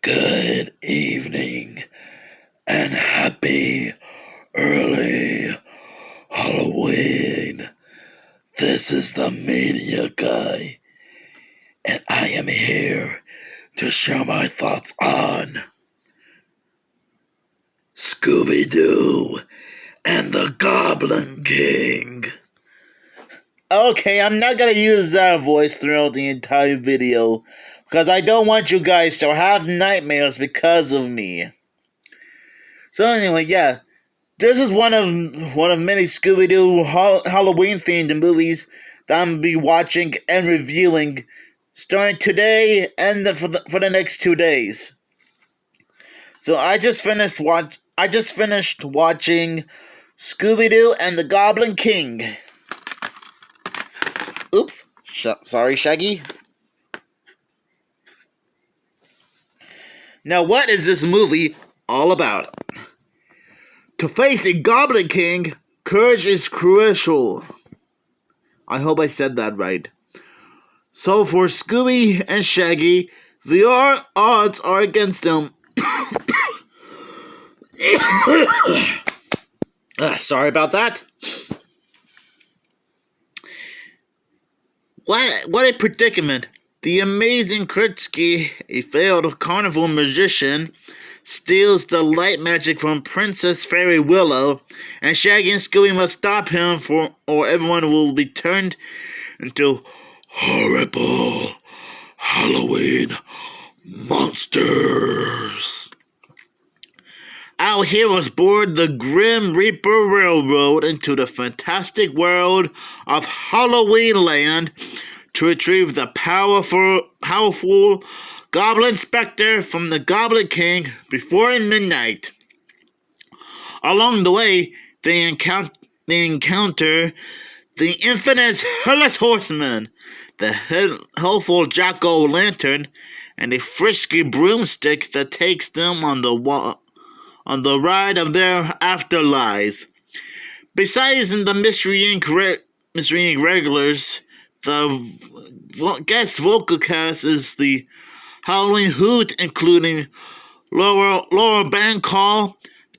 Good evening and happy early Halloween. This is the Media Guy, and I am here to share my thoughts on Scooby-Doo and the Goblin King. Okay, I'm not gonna use that voice throughout the entire video because I don't want you guys to have nightmares because of me. So anyway, yeah, this is one of many Scooby-Doo Halloween themed movies that I'm gonna be watching and reviewing starting today and for the next 2 days. So I just finished watching Scooby-Doo and the Goblin King. Oops, sorry, Shaggy. Now, what is this movie all about? To face the Goblin King, courage is crucial. I hope I said that right. So for Scooby and Shaggy, the odds are against them. Sorry about that. What a predicament. The amazing Kritsky, a failed carnival magician, steals the light magic from Princess Fairy Willow, and Shaggy and Scooby must stop him or everyone will be turned into horrible Halloween monsters. Our heroes board the Grim Reaper Railroad into the fantastic world of Halloween Land to retrieve the powerful Goblin Spectre from the Goblin King before midnight. Along the way, they encounter the infamous Headless Horseman, the helpful Jack-o'-lantern, and a frisky broomstick that takes them on the ride of their afterlives. Besides the Mystery Inc. regulars, the guest vocal cast is the Halloween Hoot, including Laura Bancall,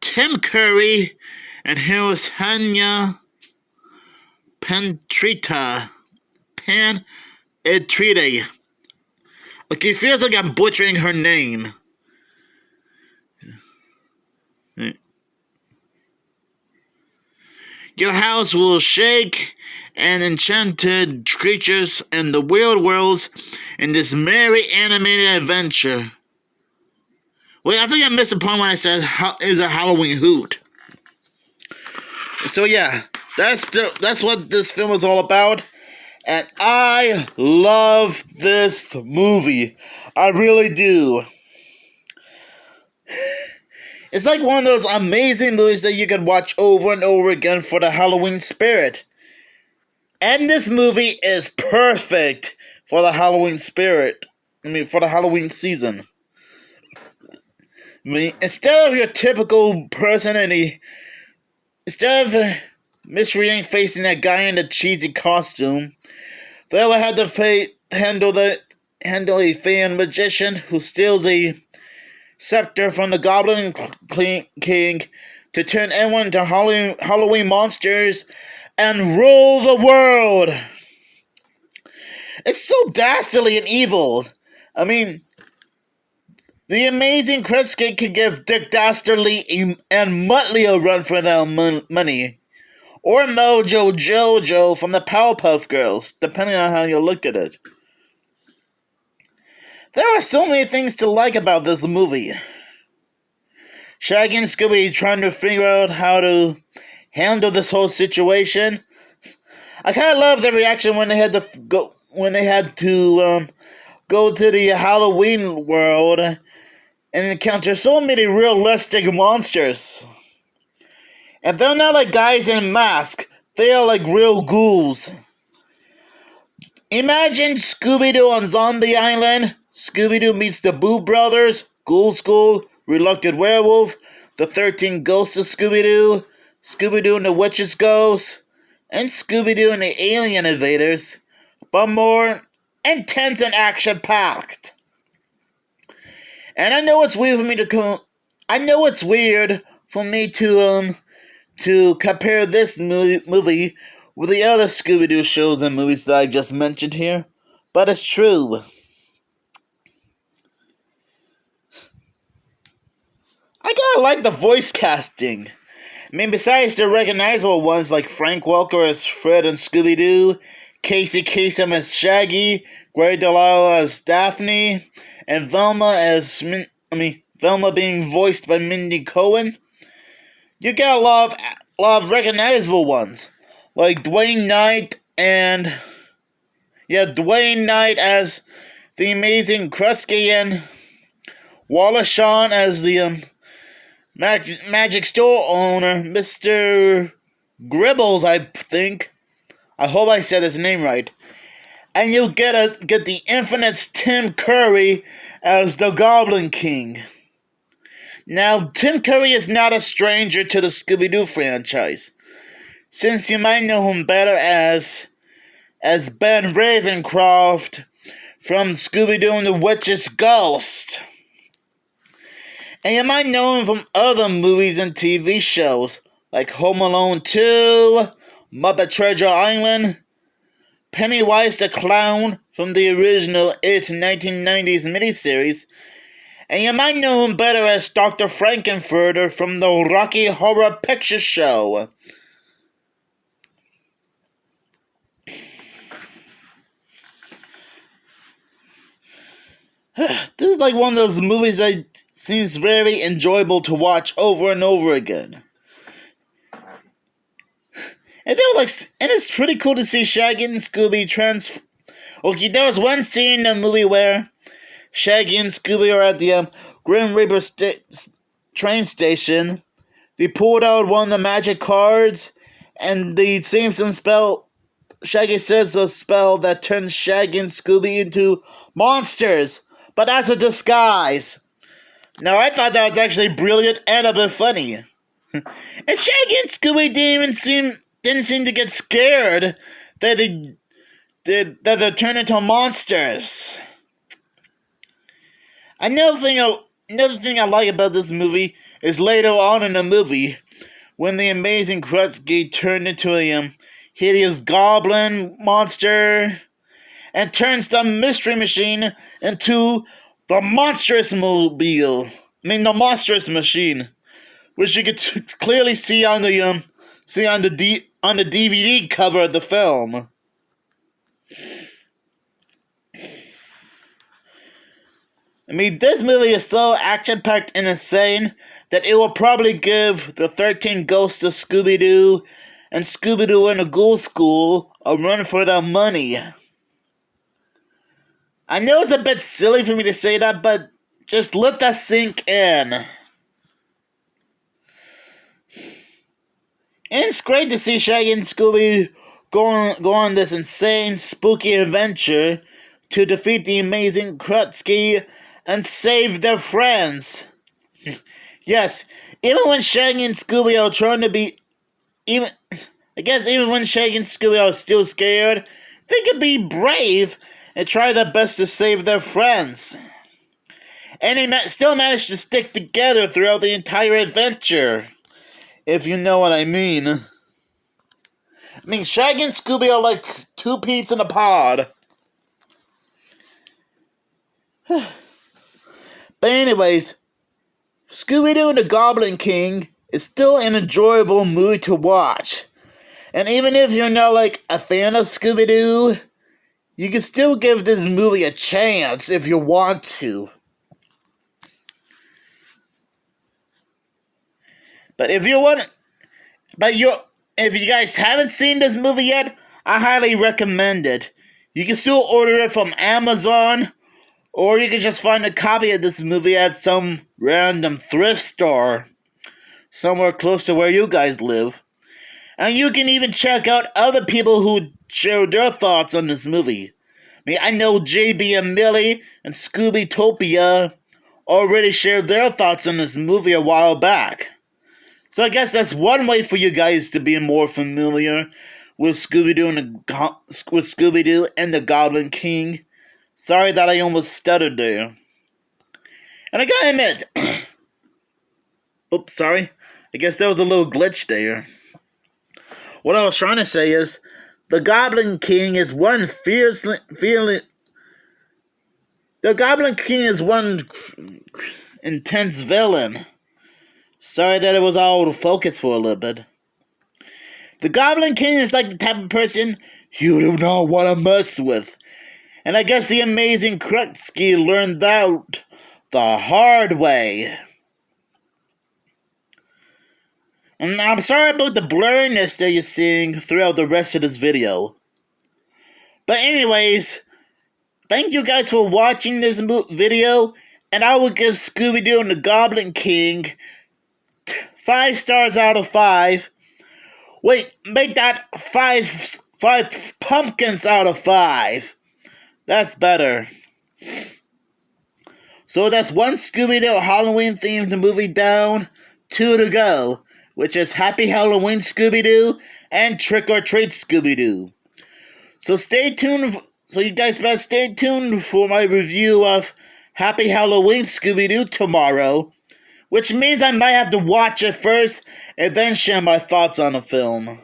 Tim Curry, and heroes Hanya Pantrita. Okay, feels like I'm butchering her name. Your house will shake, and enchanted creatures and the weird worlds in this merry animated adventure. Wait, I think I missed a point when I said is a Halloween Hoot. So yeah, that's what this film is all about, and I love this movie. I really do. It's like one of those amazing movies that you can watch over and over again for the Halloween spirit. And this movie is perfect for the Halloween spirit. For the Halloween season. Instead of your typical person instead of Mystery Inc. facing that guy in the cheesy costume, they will have to handle a fan magician who steals a scepter from the Goblin King to turn everyone into Halloween monsters and rule the world. It's so dastardly and evil. The amazing Kritsky can give Dick Dastardly and Muttley a run for their money. Or Mojo Jojo from the Powerpuff Girls, depending on how you look at it. There are so many things to like about this movie. Shaggy and Scooby trying to figure out how to handle this whole situation. I kind of love the reaction when they had to go to the Halloween world and encounter so many realistic monsters. And they're not like guys in masks. They are like real ghouls. Imagine Scooby-Doo on Zombie Island. Scooby-Doo meets the Boo Brothers, Ghoul School, Reluctant Werewolf, the 13 Ghosts of Scooby-Doo, Scooby-Doo and the Witch's Ghost, and Scooby-Doo and the Alien Invaders, but more intense and action-packed. And I know it's weird for me to I know it's weird for me to compare this movie with the other Scooby-Doo shows and movies that I just mentioned here, but it's true. I gotta like the voice casting. I mean, besides the recognizable ones like Frank Welker as Fred and Scooby-Doo, Casey Kasem as Shaggy, Greg Delilah as Daphne, and Velma being voiced by Mindy Cohen, you got a lot of recognizable ones, like Dwayne Knight as the Amazing Krusty and Wallace Shawn as the magic store owner, Mr. Gribbles, I think. I hope I said his name right. And you get the infamous Tim Curry as the Goblin King. Now, Tim Curry is not a stranger to the Scooby-Doo franchise, since you might know him better as Ben Ravencroft from Scooby-Doo and the Witch's Ghost. And you might know him from other movies and TV shows, like Home Alone 2, Muppet Treasure Island, Pennywise the Clown from the original It 1990s miniseries, and you might know him better as Dr. Frankenfurter from the Rocky Horror Picture Show. This is like one of those movies that seems very enjoyable to watch over and over again. And it's pretty cool to see Shaggy and Scooby Okay, there was one scene in the movie where Shaggy and Scooby are at the Grim Reaper train station. They pulled out one of the magic cards, and the Simpson spell. Shaggy says a spell that turns Shaggy and Scooby into monsters, but as a disguise. Now, I thought that was actually brilliant and a bit funny. And Shaggy and Scooby didn't seem to get scared that they turn into monsters. Another thing I like about this movie is later on in the movie, when the Amazing Krusty turned into a hideous goblin monster and turns the Mystery Machine into the Monstrous Mobile. The Monstrous Machine, which you could clearly see on the DVD cover of the film. This movie is so action-packed and insane that it will probably give the 13 Ghosts of Scooby-Doo and Scooby-Doo and the Ghoul School a run for their money. I know it's a bit silly for me to say that, but just let that sink in. And it's great to see Shaggy and Scooby go on this insane, spooky adventure to defeat the Amazing Krusty and save their friends. Yes, even when Shaggy and Scooby are trying to be... even when Shaggy and Scooby are still scared, they can be brave and try their best to save their friends. And they still manage to stick together throughout the entire adventure, if you know what I mean. Shaggy and Scooby are like two peas in a pod. But anyways, Scooby-Doo and the Goblin King is still an enjoyable movie to watch. And even if you're not like a fan of Scooby-Doo, you can still give this movie a chance if you want to. But if you guys haven't seen this movie yet, I highly recommend it. You can still order it from Amazon, or you can just find a copy of this movie at some random thrift store somewhere close to where you guys live. And you can even check out other people who share their thoughts on this movie. I know JB and Millie and Scooby-Topia already shared their thoughts on this movie a while back. So I guess that's one way for you guys to be more familiar with Scooby-Doo and the Goblin King. Sorry that I almost stuttered there. And I gotta admit, oops, sorry. I guess there was a little glitch there. What I was trying to say is, the Goblin King is one The Goblin King is one intense villain. Sorry that it was all out of focus for a little bit. The Goblin King is like the type of person you do not want to mess with. And I guess the amazing Krutsky learned that the hard way. And I'm sorry about the blurriness that you're seeing throughout the rest of this video. But anyways, thank you guys for watching this video. And I will give Scooby-Doo and the Goblin King 5 stars out of 5. Wait, make that 5 pumpkins out of 5. That's better. So that's one Scooby-Doo Halloween themed movie down, 2 to go, which is Happy Halloween Scooby-Doo and Trick or Treat Scooby-Doo. So stay tuned. So you guys better stay tuned for my review of Happy Halloween Scooby-Doo tomorrow, which means I might have to watch it first and then share my thoughts on the film.